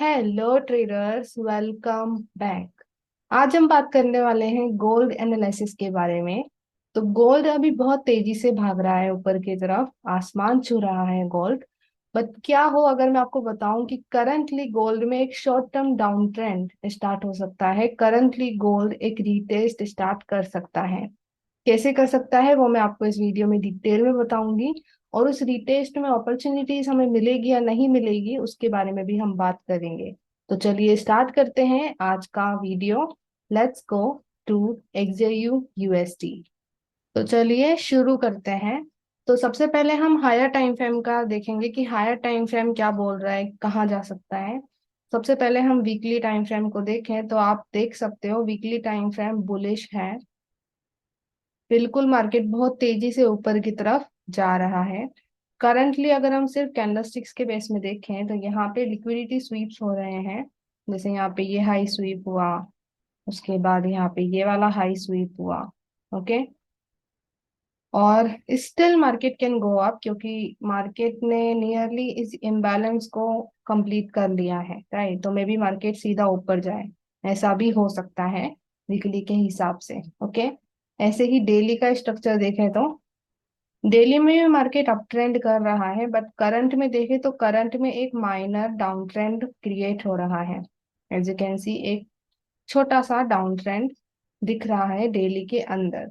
Hello traders, welcome back. आज हम बात करने वाले हैं गोल्ड एनालिसिस के बारे में। तो गोल्ड अभी बहुत तेजी से भाग रहा है ऊपर की तरफ, आसमान छू रहा है गोल्ड। बट क्या हो अगर मैं आपको बताऊं कि करंटली गोल्ड में एक short term down trend start हो सकता है। करंटली गोल्ड एक रीटेस्ट स्टार्ट कर सकता है। कैसे कर सकता है वो मैं आपको इस वीडियो में डिटेल में बताऊंगी। और उस रिटेस्ट में अपॉर्चुनिटीज हमें मिलेगी या नहीं मिलेगी उसके बारे में भी हम बात करेंगे। तो चलिए स्टार्ट करते हैं आज का video. Let's go to XU USD. तो चलिए शुरू करते हैं। तो सबसे पहले हम हायर टाइम फ्रेम का देखेंगे कि हायर टाइम फ्रेम क्या बोल रहा है, कहाँ जा सकता है। सबसे पहले हम वीकली टाइम फ्रेम को देखें तो आप देख सकते हो वीकली टाइम फ्रेम बुलिश है। बिल्कुल मार्केट बहुत तेजी से ऊपर की तरफ जा रहा है। करंटली अगर हम सिर्फ कैंडलस्टिक्स के बेस में देखें तो यहाँ पे लिक्विडिटी स्वीप्स हो रहे हैं। जैसे यहाँ पे ये हाई स्वीप हुआ, उसके बाद यहाँ पे ये वाला हाई स्वीप हुआ। ओके। और still market can go up क्योंकि मार्केट ने नियरली इस इम्बैलेंस को कंप्लीट कर लिया है, राइट। तो मे बी मार्केट सीधा ऊपर जाए, ऐसा भी हो सकता है वीकली के हिसाब से। ओके। ऐसे ही डेली का स्ट्रक्चर देखें तो डेली में भी मार्केट अप ट्रेंड कर रहा है, बट करंट में देखें तो करंट में एक माइनर डाउन ट्रेंड क्रिएट हो रहा है। एज यू कैन सी एक छोटा सा डाउन ट्रेंड दिख रहा है डेली के अंदर।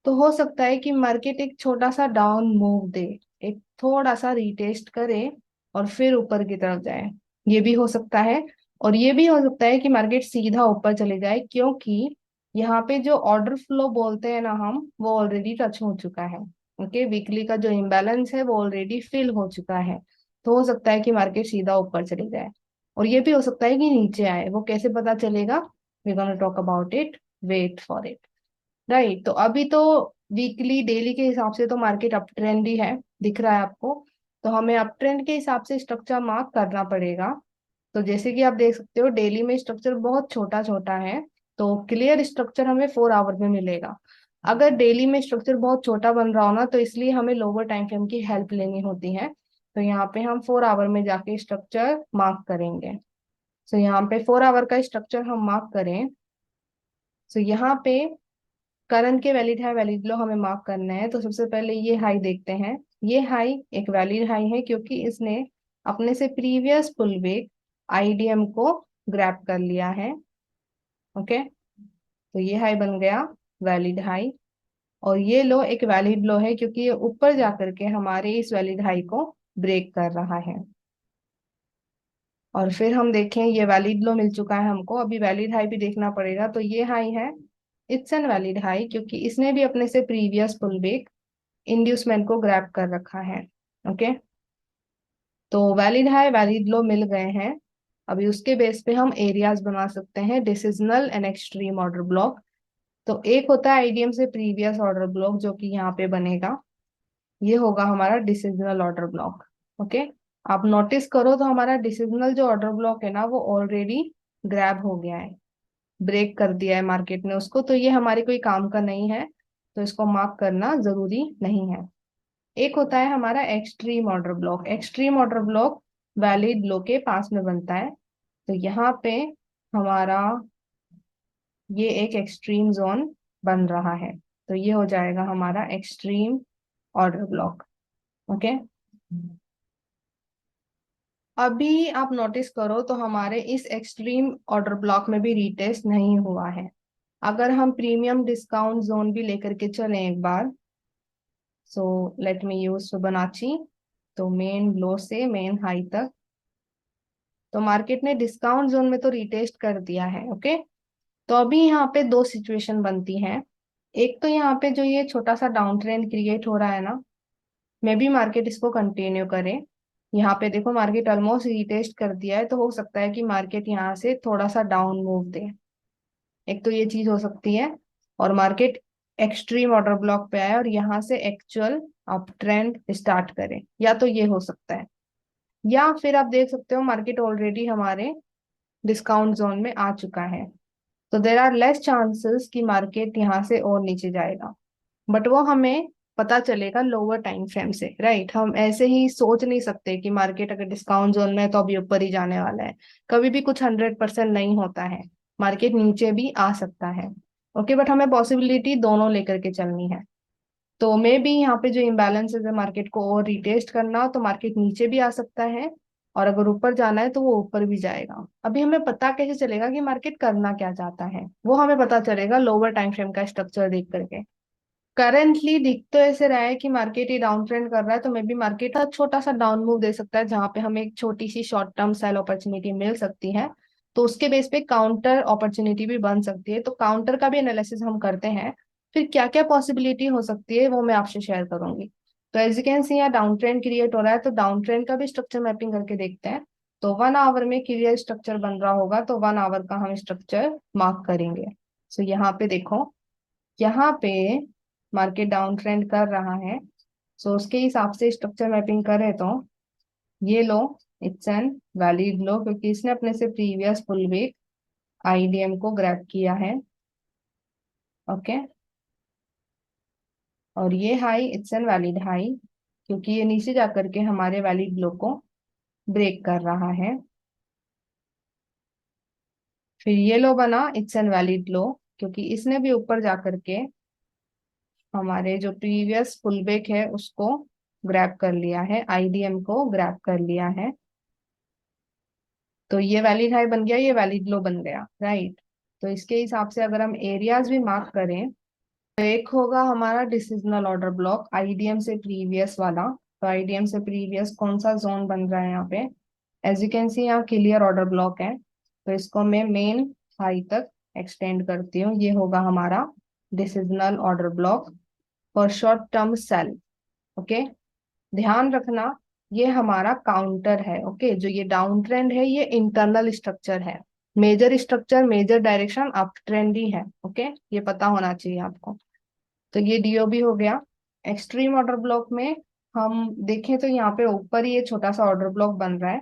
तो हो सकता है कि मार्केट एक छोटा सा डाउन मूव दे, एक थोड़ा सा रिटेस्ट करे और फिर ऊपर की तरफ जाए। ये भी हो सकता है। और ये भी हो सकता है कि मार्केट सीधा ऊपर चले जाए क्योंकि यहाँ पे जो ऑर्डर फ्लो बोलते हैं ना हम, वो ऑलरेडी टच हो चुका है। ओके, वीकली का जो इम्बैलेंस है वो ऑलरेडी फिल हो चुका है। तो हो सकता है कि मार्केट सीधा ऊपर चले जाए। और ये भी हो सकता है कि नीचे आए। वो कैसे पता चलेगा, we gonna talk about it, wait for it. Right. तो अभी तो वीकली डेली के हिसाब से तो मार्केट अप ट्रेंड ही है, दिख रहा है आपको। तो हमें अप ट्रेंड के हिसाब से स्ट्रक्चर मार्क करना पड़ेगा। तो जैसे कि आप देख सकते हो डेली में स्ट्रक्चर बहुत छोटा छोटा है। तो क्लियर स्ट्रक्चर हमें 4 आवर में मिलेगा। अगर डेली में स्ट्रक्चर बहुत छोटा बन रहा हो ना, तो इसलिए हमें लोअर टाइम फ्रेम की हेल्प लेनी होती है। तो यहाँ पे हम 4 आवर में जाके स्ट्रक्चर मार्क करेंगे। तो यहाँ पे 4 आवर का स्ट्रक्चर हम मार्क करें। तो यहाँ पे करंट के वैलिड हाई वैलिड लो हमें मार्क करना है। तो सबसे पहले ये हाई देखते हैं। ये हाई एक वैलिड हाई है क्योंकि इसने अपने से प्रीवियस पुल बैक आईडीएम को ग्रैब कर लिया है। ओके। तो ये हाई बन गया वैलिड हाई। और ये लो एक वैलिड लो है क्योंकि ये ऊपर जा करके हमारे इस वैलिड हाई को ब्रेक कर रहा है। और फिर हम देखें ये वैलिड लो मिल चुका है हमको, अभी वैलिड हाई भी देखना पड़ेगा। तो ये हाई है, इट्स एन वैलिड हाई क्योंकि इसने भी अपने से प्रीवियस पुल बैक इंड्यूसमेंट को ग्रैब कर रखा है। ओके। तो वैलिड हाई वैलिड लो मिल गए हैं। अभी उसके बेस पे हम एरियाज बना सकते हैं, डिसिजनल एंड एक्सट्रीम ऑर्डर ब्लॉक। तो एक होता है आईडीएम से प्रीवियस ऑर्डर ब्लॉक जो कि यहाँ पे बनेगा। ये होगा हमारा डिसिजनल ऑर्डर ब्लॉक। ओके। आप नोटिस करो तो हमारा डिसिजनल जो ऑर्डर ब्लॉक है ना, वो ऑलरेडी ग्रैब हो गया है, ब्रेक कर दिया है मार्केट ने उसको। तो ये हमारे कोई काम का नहीं है, तो इसको मार्क करना जरूरी नहीं है। एक होता है हमारा extreme order block. Extreme order block valid low के पास में बनता है। तो यहाँ पे हमारा ये एक एक्सट्रीम जोन बन रहा है। तो ये हो जाएगा हमारा एक्सट्रीम ऑर्डर ब्लॉक। ओके। अभी आप नोटिस करो तो हमारे इस एक्सट्रीम ऑर्डर ब्लॉक में भी रीटेस्ट नहीं हुआ है। अगर हम प्रीमियम डिस्काउंट जोन भी लेकर के चलें एक बार, so let me use Fibonacci. तो मेन लो से मेन हाई तक तो मार्केट ने डिस्काउंट जोन में तो रिटेस्ट कर दिया है। ओके। तो अभी यहाँ पे दो सिचुएशन बनती हैं। एक तो यहाँ पे जो ये छोटा सा डाउन ट्रेंड क्रिएट हो रहा है ना, मे बी मार्केट इसको कंटिन्यू करे। यहाँ पे देखो मार्केट ऑलमोस्ट रिटेस्ट कर दिया है, तो हो सकता है कि मार्केट यहाँ से थोड़ा सा डाउन मूव दे। एक तो ये चीज हो सकती है। और मार्केट एक्सट्रीम ऑर्डर ब्लॉक पे आए और यहाँ से एक्चुअल अप ट्रेंड स्टार्ट करे, या तो ये हो सकता है। या फिर आप देख सकते हो मार्केट ऑलरेडी हमारे डिस्काउंट जोन में आ चुका है। तो देर आर लेस चांसेस कि मार्केट यहाँ से और नीचे जाएगा। बट वो हमें पता चलेगा लोअर टाइम फ्रेम से, राइट। हम ऐसे ही सोच नहीं सकते कि मार्केट अगर डिस्काउंट जोन में है तो अभी ऊपर ही जाने वाला है। कभी भी कुछ 100% नहीं होता है, मार्केट नीचे भी आ सकता है। ओके, बट हमें पॉसिबिलिटी दोनों लेकर के चलनी है। तो मे भी यहाँ पे जो इम्बैलेंसेस है मार्केट को और रिटेस्ट करना हो तो मार्केट नीचे भी आ सकता है, और अगर ऊपर जाना है तो वो ऊपर भी जाएगा। अभी हमें पता कैसे चलेगा कि मार्केट करना क्या चाहता है? वो हमें पता चलेगा लोअर टाइम फ्रेम का स्ट्रक्चर देख करके। करेंटली दिख तो ऐसे रहा है कि मार्केट ये डाउन ट्रेंड कर रहा है, तो मे बी मार्केट का छोटा सा डाउन मूव दे सकता है जहां पे हमें एक छोटी सी शॉर्ट टर्म सेल अपॉर्चुनिटी मिल सकती है। तो उसके बेस पे काउंटर अपॉर्चुनिटी भी बन सकती है, तो काउंटर का भी एनालिसिस हम करते हैं। फिर क्या क्या पॉसिबिलिटी हो सकती है वो मैं आपसे शेयर करूंगी। तो एज यू कैन सी यहाँ डाउन ट्रेंड क्रिएट हो रहा है, तो डाउन ट्रेंड का भी स्ट्रक्चर मैपिंग करके देखते हैं। तो 1 आवर में क्लियर स्ट्रक्चर बन रहा होगा, तो 1 आवर का हम स्ट्रक्चर मार्क करेंगे। सो यहाँ पे देखो, यहाँ पे मार्केट डाउन ट्रेंड कर रहा है। सो उसके हिसाब से स्ट्रक्चर मैपिंग करें तो ये लो, इट्स एन वैलिड लो, क्योंकि इसने अपने से प्रीवियस फुल वीक आईडीएम को ग्रैब किया है। ओके, और ये high it's an valid high, क्योंकि ये नीचे जा करके हमारे वैलिड लो को ब्रेक कर रहा है। फिर ये लो बना इट्स एन वैलिड लो, क्योंकि इसने भी ऊपर जा करके हमारे जो प्रीवियस फुल बैक है उसको ग्रैब कर लिया है, आईडीएम को ग्रैब कर लिया है। तो ये वैलिड हाई बन गया, ये वैलिड लो बन गया, राइट। तो इसके हिसाब से अगर हम एरियाज भी मार्क करें तो एक होगा हमारा डिसिजनल ऑर्डर ब्लॉक आईडीएम से प्रीवियस वाला। तो आईडीएम से प्रीवियस कौन सा जोन बन रहा है यहाँ पे? एज यू कैन सी यहाँ क्लियर ऑर्डर ब्लॉक है, तो इसको मैं मेन हाई तक एक्सटेंड करती हूँ। ये होगा हमारा decisional order block for short term sell. Okay, ध्यान रखना, ये हमारा काउंटर है। ओके, जो ये डाउन ट्रेंड है ये इंटरनल स्ट्रक्चर है। Major structure, major direction up trend ही है। ओके, ये पता होना चाहिए आपको। तो ये डीओबी हो गया। एक्सट्रीम ऑर्डर ब्लॉक में हम देखें तो यहाँ पे ऊपर ही ये छोटा सा ऑर्डर ब्लॉक बन रहा है,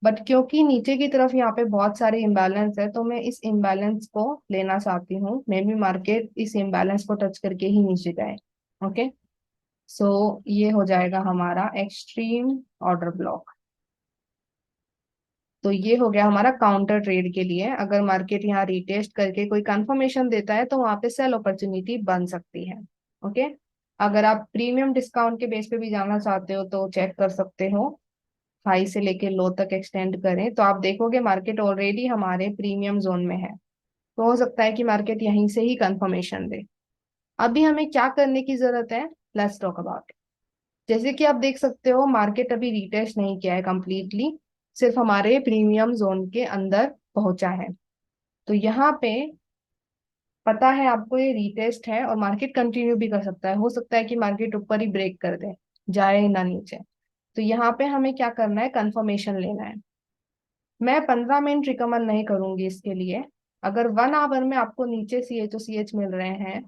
बट क्योंकि नीचे की तरफ यहाँ पे बहुत सारे इम्बैलेंस है तो मैं इस इम्बैलेंस को लेना चाहती हूँ। मे बी मार्केट इस इम्बैलेंस को टच करके ही नीचे जाए। ओके, सो ये हो जाएगा हमारा एक्सट्रीम ऑर्डर ब्लॉक। तो ये हो गया हमारा काउंटर ट्रेड के लिए। अगर मार्केट यहाँ रिटेस्ट करके कोई कंफर्मेशन देता है तो वहां पे सेल अपॉर्चुनिटी बन सकती है। ओके, अगर आप प्रीमियम डिस्काउंट के बेस पे भी जाना चाहते हो तो चेक कर सकते हो, हाई से लेके लो तक एक्सटेंड करें तो आप देखोगे मार्केट ऑलरेडी हमारे प्रीमियम जोन में है। तो हो सकता है कि मार्केट यहीं से ही कंफर्मेशन दे। अभी हमें क्या करने की जरूरत है? Let's talk about. जैसे कि आप देख सकते हो मार्केट अभी रिटेस्ट नहीं किया है कंप्लीटली, सिर्फ हमारे प्रीमियम जोन के अंदर पहुंचा है। तो यहाँ पे पता है आपको ये रिटेस्ट है और मार्केट कंटिन्यू भी कर सकता है। हो सकता है कि मार्केट ऊपर ही ब्रेक कर दे, जाए ना नीचे। तो यहाँ पे हमें क्या करना है? कंफर्मेशन लेना है। मैं 15 मिनट रिकमेंड नहीं करूंगी इसके लिए। अगर 1 आवर में आपको नीचे सी एच मिल रहे हैं,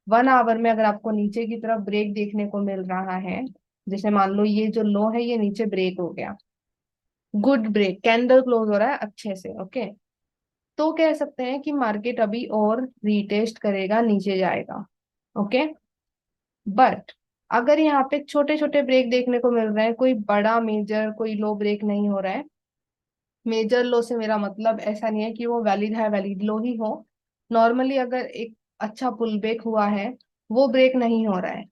1 आवर में अगर आपको नीचे की तरफ ब्रेक देखने को मिल रहा है, जैसे मान लो ये जो लो है ये नीचे ब्रेक हो गया, गुड ब्रेक, कैंडल क्लोज हो रहा है अच्छे से। ओके, तो कह सकते हैं कि मार्केट अभी और रीटेस्ट करेगा, नीचे जाएगा। ओके, बट अगर यहाँ पे छोटे छोटे ब्रेक देखने को मिल रहे हैं, कोई बड़ा मेजर कोई लो ब्रेक नहीं हो रहा है। मेजर लो से मेरा मतलब ऐसा नहीं है कि वो वैलिड है वैलिड लो ही हो। नॉर्मली अगर एक अच्छा पुल बैक हुआ है, वो ब्रेक नहीं हो रहा है,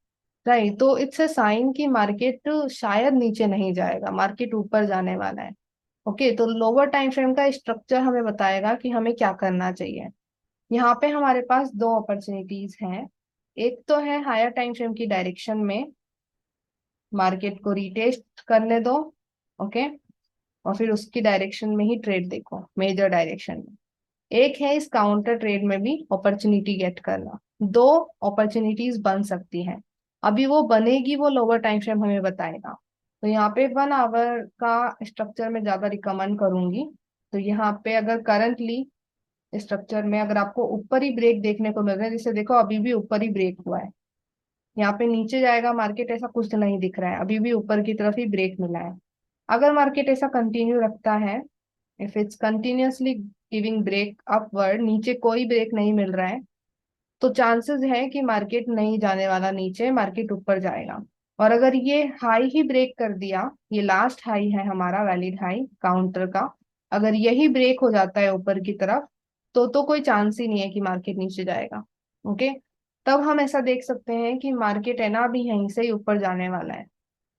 राइट, तो इट्स अ साइन कि मार्केट शायद नीचे नहीं जाएगा, मार्केट ऊपर जाने वाला है। ओके, तो लोअर टाइम फ्रेम का स्ट्रक्चर हमें बताएगा कि हमें क्या करना चाहिए। यहाँ पे हमारे पास दो अपॉर्चुनिटीज हैं। एक तो है हायर टाइम फ्रेम की डायरेक्शन में मार्केट को रिटेस्ट करने दो। ओके, और फिर उसकी डायरेक्शन में ही ट्रेड देखो, मेजर डायरेक्शन में। एक है इस काउंटर ट्रेड में भी अपॉर्चुनिटी गेट करना। दो अपॉर्चुनिटीज बन सकती हैं। अभी वो बनेगी वो लोअर टाइम फ्रेम हमें बताएगा। तो यहाँ पे 1 आवर का स्ट्रक्चर में ज्यादा रिकमेंड करूंगी। तो यहाँ पे अगर करंटली स्ट्रक्चर में अगर आपको ऊपर ही ब्रेक देखने को मिल रहा है, जैसे देखो अभी भी ऊपर ही ब्रेक हुआ है, यहाँ पे नीचे जाएगा मार्केट ऐसा कुछ नहीं दिख रहा है, अभी भी ऊपर की तरफ ही ब्रेक मिला है। अगर मार्केट ऐसा कंटिन्यू रखता है, if it's continuously giving break upward, नीचे कोई ब्रेक नहीं मिल रहा है, तो चांसेस है कि मार्केट नहीं जाने वाला नीचे, मार्केट ऊपर जाएगा। और अगर ये हाई ही ब्रेक कर दिया, ये लास्ट हाई है हमारा वैलिड हाई काउंटर का, अगर यही ब्रेक हो जाता है ऊपर की तरफ, तो कोई चांस ही नहीं है कि मार्केट नीचे जाएगा। ओके, तब हम ऐसा देख सकते हैं कि मार्केट है ना अभी यहीं से ही ऊपर जाने वाला है।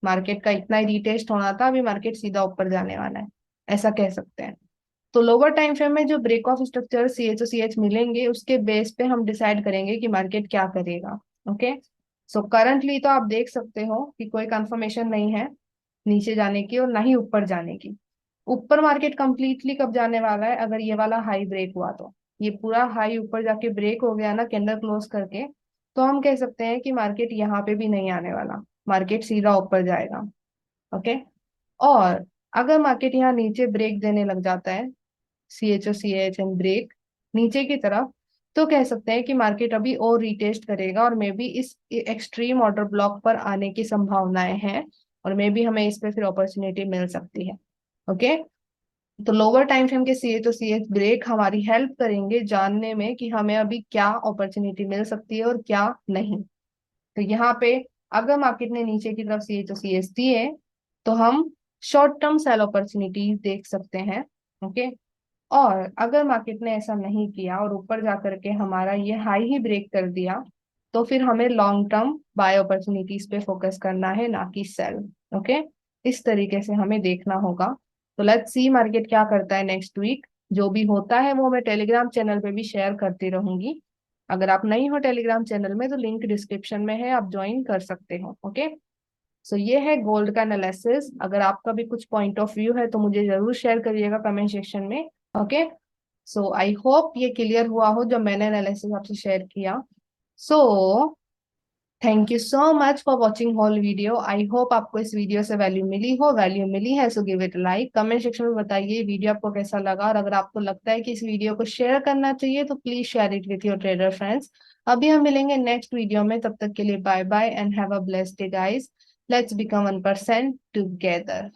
मार्केट का इतना ही रीटेस्ट होना था, अभी मार्केट सीधा ऊपर जाने वाला है, ऐसा कह सकते हैं। तो लोअर टाइम फ्रेम में जो break of structure C H मिलेंगे, उसके बेस पे हम डिसाइड करेंगे कि मार्केट क्या करेगा। ओके, सो करंटली तो आप देख सकते हो कि कोई कंफर्मेशन नहीं है नीचे जाने की और ना ही ऊपर जाने की। ऊपर मार्केट कंप्लीटली कब जाने वाला है, अगर ये वाला हाई ब्रेक हुआ तो, ये पूरा हाई ऊपर जाके ब्रेक हो गया ना कैंडल क्लोज करके, तो हम कह सकते हैं कि मार्केट यहाँ पे भी नहीं आने वाला, मार्केट सीधा ऊपर जाएगा। ओके, और अगर मार्केट यहाँ नीचे ब्रेक देने लग जाता है, सी एच एंड ब्रेक नीचे की तरफ, तो कह सकते हैं कि मार्केट अभी और रिटेस्ट करेगा और मे बी इस एक्सट्रीम ऑर्डर ब्लॉक पर आने की संभावनाएं हैं, और मे बी हमें इस पे फिर अपॉर्चुनिटी मिल सकती है। ओके, तो लोअर टाइम फ्रेम के सी एच ब्रेक हमारी हेल्प करेंगे जानने में कि हमें अभी क्या अपॉर्चुनिटी मिल सकती है और क्या नहीं। तो यहाँ पे अगर मार्केट ने नीचे की तरफ सी एच दिए, तो हम शॉर्ट टर्म सेल अपॉर्चुनिटीज देख सकते हैं। ओके, और अगर मार्केट ने ऐसा नहीं किया और ऊपर जाकर के हमारा ये हाई ही ब्रेक कर दिया, तो फिर हमें लॉन्ग टर्म बाय अपॉर्चुनिटीज पे फोकस करना है, ना कि सेल। ओके, इस तरीके से हमें देखना होगा। तो लेट्स सी मार्केट क्या करता है नेक्स्ट वीक। जो भी होता है वो मैं टेलीग्राम चैनल पे भी शेयर करती रहूंगी। अगर आप नहीं हो टेलीग्राम चैनल में तो लिंक डिस्क्रिप्शन में है, आप ज्वाइन कर सकते हो। ओके, सो ये है गोल्ड का एनालिसिस। अगर आपका भी कुछ पॉइंट ऑफ व्यू है तो मुझे जरूर शेयर करिएगा कमेंट सेक्शन में। ओके, सो आई होप ये क्लियर हुआ हो जो मैंने एनालिसिस आपसे शेयर किया। So thank you so much for watching whole video. I hope आपको इस वीडियो से वैल्यू मिली हो। वैल्यू मिली है so give it like, comment section में बताइए वीडियो आपको कैसा लगा, और अगर आपको लगता है कि इस वीडियो को शेयर करना चाहिए तो please share it with your trader friends. अभी हम मिलेंगे नेक्स्ट वीडियो में, तब तक के लिए bye bye and have a blessed day guys. Let's become 1% together.